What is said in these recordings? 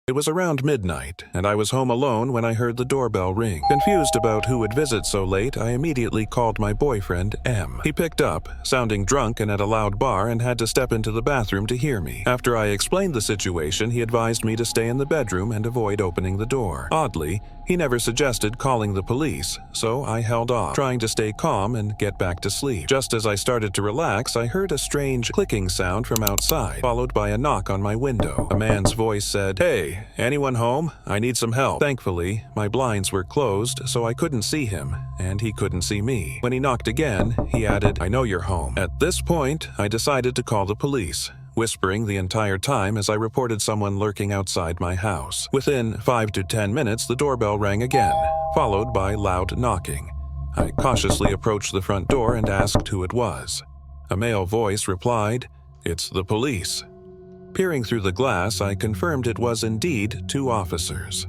It was around midnight, and I was home alone when I heard the doorbell ring. Confused about who would visit so late, I immediately called my boyfriend, M. He picked up, sounding drunk and at a loud bar, and had to step into the bathroom to hear me. After I explained the situation, he advised me to stay in the bedroom and avoid opening the door. Oddly, he never suggested calling the police, so I held off, trying to stay calm and get back to sleep. Just as I started to relax, I heard a strange clicking sound from outside, followed by a knock on my window. A man's voice said, "Hey, anyone home? I need some help." Thankfully, my blinds were closed, so I couldn't see him, and he couldn't see me. When he knocked again, he added, "I know you're home." At this point, I decided to call the police, whispering the entire time as I reported someone lurking outside my house. Within 5 to 10 minutes, the doorbell rang again, followed by loud knocking. I cautiously approached the front door and asked who it was. A male voice replied, "It's the police." Peering through the glass, I confirmed it was indeed 2 officers.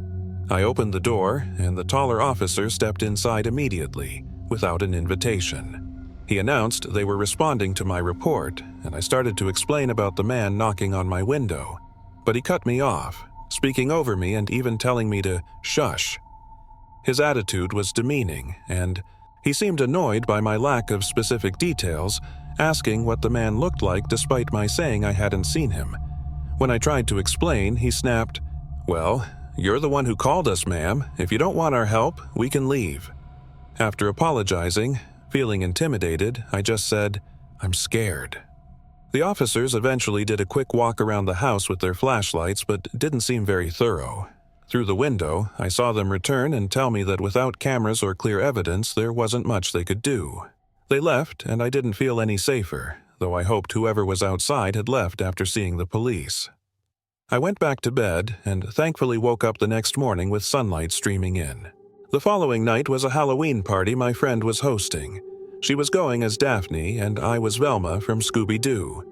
I opened the door, and the taller officer stepped inside immediately, without an invitation. He announced they were responding to my report, and I started to explain about the man knocking on my window. But he cut me off, speaking over me and even telling me to shush. His attitude was demeaning, and he seemed annoyed by my lack of specific details, asking what the man looked like despite my saying I hadn't seen him. When I tried to explain, he snapped, "Well, you're the one who called us, ma'am. If you don't want our help, we can leave." After apologizing, feeling intimidated, I just said, "I'm scared." The officers eventually did a quick walk around the house with their flashlights, but didn't seem very thorough. Through the window, I saw them return and tell me that without cameras or clear evidence, there wasn't much they could do. They left, and I didn't feel any safer, though I hoped whoever was outside had left after seeing the police. I went back to bed and thankfully woke up the next morning with sunlight streaming in. The following night was a Halloween party my friend was hosting. She was going as Daphne, and I was Velma from Scooby-Doo.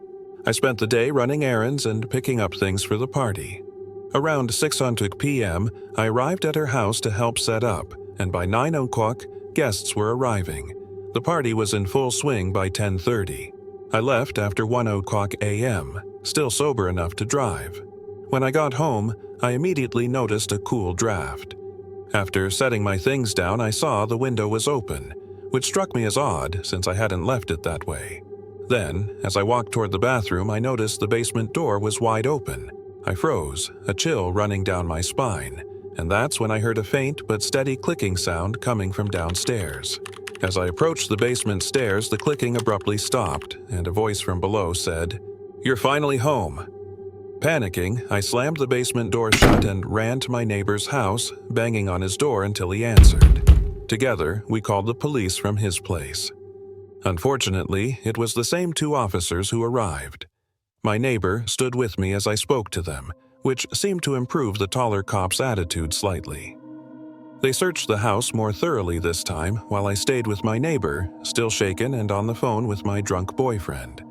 I spent the day running errands and picking up things for the party. Around 6:00 p.m., I arrived at her house to help set up, and by 9 o'clock, guests were arriving. The party was in full swing by 10:30. I left after 1 o'clock a.m., still sober enough to drive. When I got home, I immediately noticed a cool draft. After setting my things down, I saw the window was open, which struck me as odd since I hadn't left it that way. Then, as I walked toward the bathroom, I noticed the basement door was wide open. I froze, a chill running down my spine, and that's when I heard a faint but steady clicking sound coming from downstairs. As I approached the basement stairs, the clicking abruptly stopped, and a voice from below said, "You're finally home." Panicking, I slammed the basement door shut and ran to my neighbor's house, banging on his door until he answered. Together, we called the police from his place. Unfortunately, it was the same 2 officers who arrived. My neighbor stood with me as I spoke to them, which seemed to improve the taller cop's attitude slightly. They searched the house more thoroughly this time, while I stayed with my neighbor, still shaken and on the phone with my drunk boyfriend.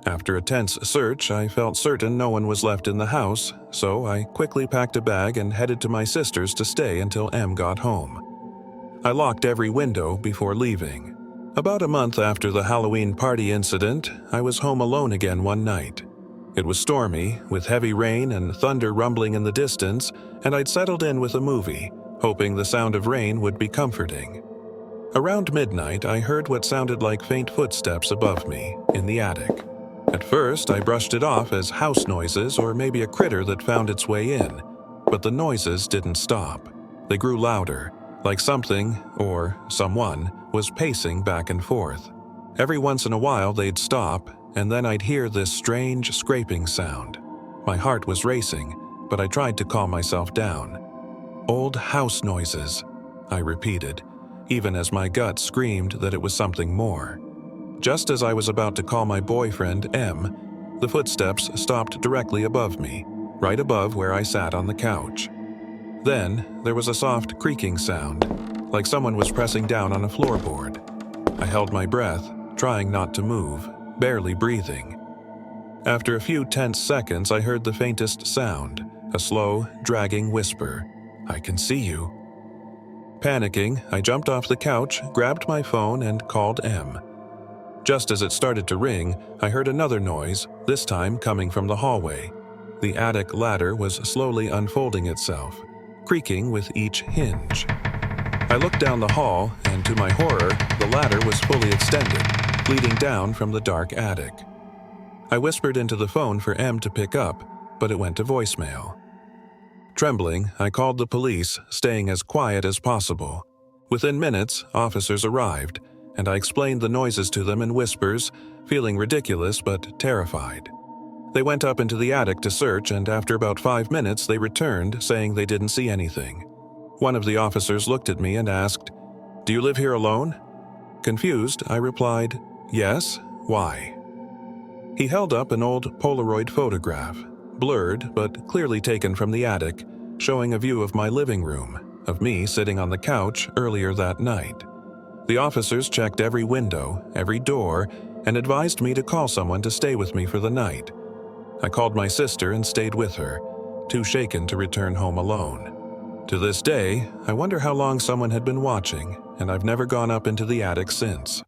After a tense search, I felt certain no one was left in the house, so I quickly packed a bag and headed to my sister's to stay until M got home. I locked every window before leaving. About a month after the Halloween party incident, I was home alone again one night. It was stormy, with heavy rain and thunder rumbling in the distance, and I'd settled in with a movie, hoping the sound of rain would be comforting. Around midnight, I heard what sounded like faint footsteps above me, in the attic. At first, I brushed it off as house noises or maybe a critter that found its way in, but the noises didn't stop. They grew louder, like something, or someone, was pacing back and forth. Every once in a while they'd stop, and then I'd hear this strange scraping sound. My heart was racing, but I tried to calm myself down. "Old house noises," I repeated, even as my gut screamed that it was something more. Just as I was about to call my boyfriend, M, the footsteps stopped directly above me, right above where I sat on the couch. Then, there was a soft creaking sound, like someone was pressing down on a floorboard. I held my breath, trying not to move, barely breathing. After a few tense seconds, I heard the faintest sound, a slow, dragging whisper, "I can see you." Panicking, I jumped off the couch, grabbed my phone, and called M. Just as it started to ring, I heard another noise, this time coming from the hallway. The attic ladder was slowly unfolding itself, creaking with each hinge. I looked down the hall, and to my horror, the ladder was fully extended, leading down from the dark attic. I whispered into the phone for M to pick up, but it went to voicemail. Trembling, I called the police, staying as quiet as possible. Within minutes, officers arrived, and I explained the noises to them in whispers, feeling ridiculous but terrified. They went up into the attic to search, and after about 5 minutes they returned, saying they didn't see anything. One of the officers looked at me and asked, "Do you live here alone?" Confused, I replied, "Yes, why?" He held up an old Polaroid photograph, blurred but clearly taken from the attic, showing a view of my living room, of me sitting on the couch earlier that night. The officers checked every window, every door, and advised me to call someone to stay with me for the night. I called my sister and stayed with her, too shaken to return home alone. To this day, I wonder how long someone had been watching, and I've never gone up into the attic since.